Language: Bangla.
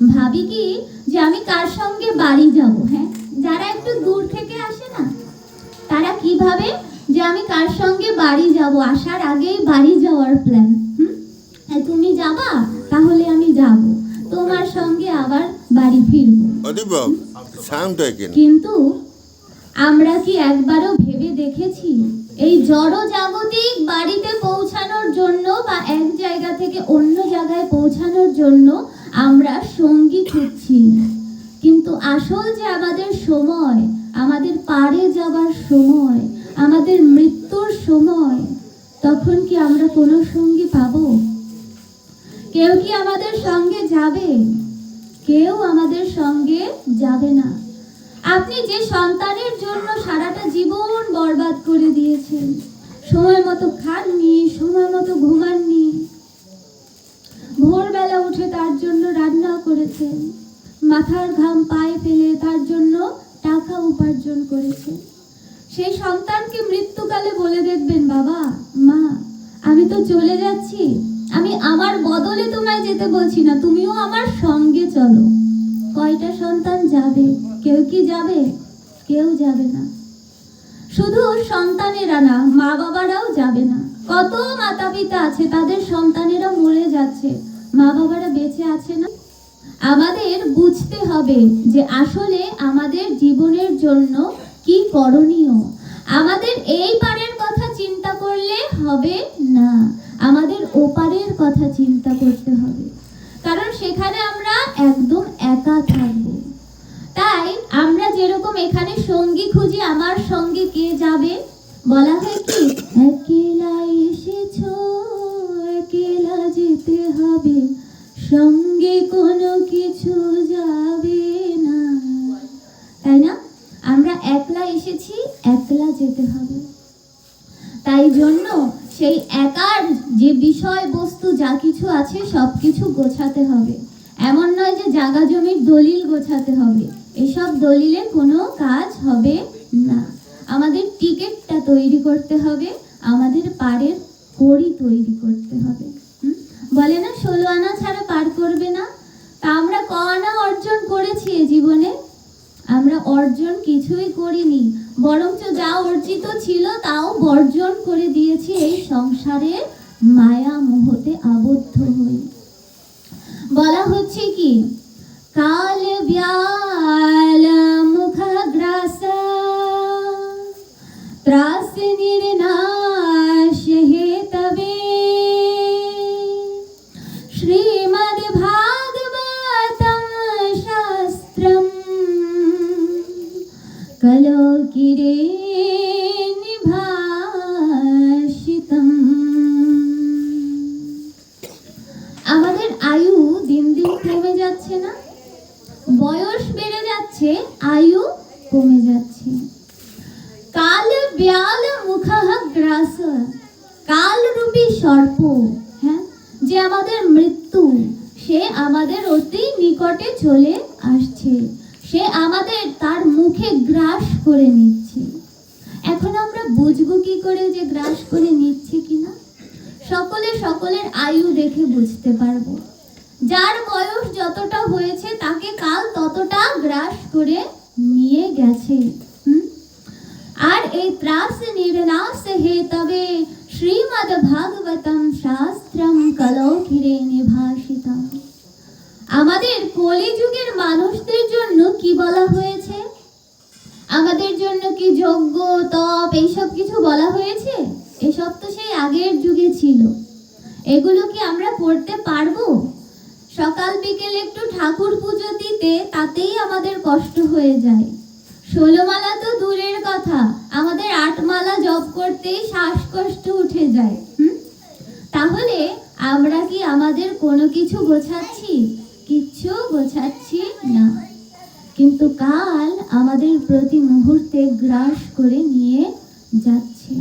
ভাবি কি যে আমি কার সঙ্গে বাড়ি যাব। হ্যাঁ, যারা একটু দূর থেকে আসে না, তারা কি ভাবে যে আমি কার সঙ্গে বাড়ি যাব, আসার আগেই বাড়ি যাওয়ার প্ল্যান। তুমি যাবা, তাহলে আমি যাব, তোমার সঙ্গে আবার বাড়ি ফিরবো। কিন্তু আমরা কি একবারও ভেবে দেখেছি এই জড় জাগতিক বাড়িতে পৌঁছানোর জন্য বা এক জায়গা থেকে অন্য জায়গায় পৌঁছানোর জন্য আমরা সঙ্গী খুঁজছি, কিন্তু আসল যে আমাদের সময়, আমাদের পারে যাবার সময়, আমাদের মৃত্যুর সময়, তখন কি আমরা কোনো সঙ্গী পাবো? কেউ কি আমাদের সঙ্গে যাবে? কেউ আমাদের সঙ্গে যাবে না। আপনি যে সন্তানের জন্য সারাটা জীবন বরবাদ করে দিয়েছেন, সময় মতো খাননি, সময় মতো ঘুমাননি, ভোরবেলা উঠে তার জন্য রান্না করেছেন, মাথার ঘাম পায়ে ফেলে তার জন্য টাকা উপার্জন করেছেন, সেই সন্তানকে মৃত্যুকালে বলে দেখবেন, বাবা মা আমি তো চলে যাচ্ছি, আমি আমার বদলে তোমায় যেতে বলছি না, তুমিও আমার সঙ্গে চলো। কয়টা সন্তান যাবে? কেউ কি যাবে? কেউ যাবে না। শুধু সন্তানেরা না, মা বাবারাও যাবে না। কত মাতা পিতা আছে তাদের সন্তানেরা মরে যাচ্ছে, মা বাবারা বেঁচে আছে না। আমাদের বুঝতে হবে যে আসলে আমাদের জীবনের জন্য কি করণীয়। আমাদের এই পারের কথা চিন্তা করলে হবে না, আমাদের ওপারের কথা চিন্তা করতে হবে, কারণ সেখানে আমরা একদম একা থাকবো। তাই আমরা যেরকম এখানে সঙ্গী খুঁজি, আমার সঙ্গে কে যাবে, বলা হয় কি একলা এসেছো একলা যেতে হবে, সঙ্গে কোনো কিছু যাবে না। তাই না? আমরা একলা এসেছি, একলা যেতে হবে। তাই জন্য সেই একার যে বিষয় বস্তু যা কিছু আছে সবকিছু গোছাতে হবে। এমন নয় যে জায়গা জমির দলিল গোছাতে হবে, এসব দলিলে কোনো কাজ হবে না। আমাদের টিকিটটা তৈরি করতে হবে, আমাদের পারের কড়ি তৈরি করতে হবে। বলে না 16 আনা ছাড়া পার করবে না। তা আমরা ক আনা অর্জন করেছি এ জীবনে? আমরা অর্জন কিছুই করিনি, বরঞ্চ যা অর্জিত ছিল তাও বর্জন করে দিয়েছি এই সংসারের মায়া মোহতে আবদ্ধ হয়ে। বলা হচ্ছে কি কাল ব্যাল মুখগ্রাসা ত্রাস নির্নাশ হেতবে শ্রীমদ্ ভাগবতম শাস্ত্রম কলকিরে নিভাষিতম। আমাদের আয়ু দিন দিন কমে যাচ্ছে না? বয়স বেড়ে যাচ্ছে, আয়ু কমে যাচ্ছে। কাল ব্যাল মুখঃ গ্রাস, কাল রূপী সর্প, হ্যাঁ, যে আমাদের মৃত্যু, সে আমাদের অতি নিকটে চলে আসছে, সে আমাদের তার মুখে গ্রাস করে নিচ্ছে। এখন আমরা বুঝবো কি করে যে গ্রাস করে নিচ্ছে কিনা? সকলে সকলের আয়ু দেখে বুঝতে পারবো। যার বয়স যতটা হয়েছে তাকে কাল ততটা গ্রাস করে নিয়ে গেছে। আর এই ত্রাস নির্নাশ হেতবে শ্রীমদ্ ভাগবতম শাস্ত্রম কলকিরে নিভাষিতম। আমাদের কলিযুগের মানুষদের জন্য কি বলা হয়েছে? আমাদের জন্য কি যজ্ঞ তপ এইসব কিছু বলা হয়েছে? এসব তো সেই আগের যুগে ছিল, এগুলো কি আমরা করতে পারবো? সকাল বিকেল একটু ঠাকুর পুজো দিতে তাতেই আমাদের কষ্ট হয়ে যায়। 16 মালা তো দূরের কথা, আমাদের 8 মালা জপ করতেই শ্বাসকষ্ট উঠে যায়। তাহলে আমরা কি আমাদের কোনো কিছু গোছাচ্ছি? কিচ্ছু গোছাচ্ছি না, কিন্তু কাল আমাদের প্রতি মুহূর্তে গ্রাস করে নিয়ে যাচ্ছে।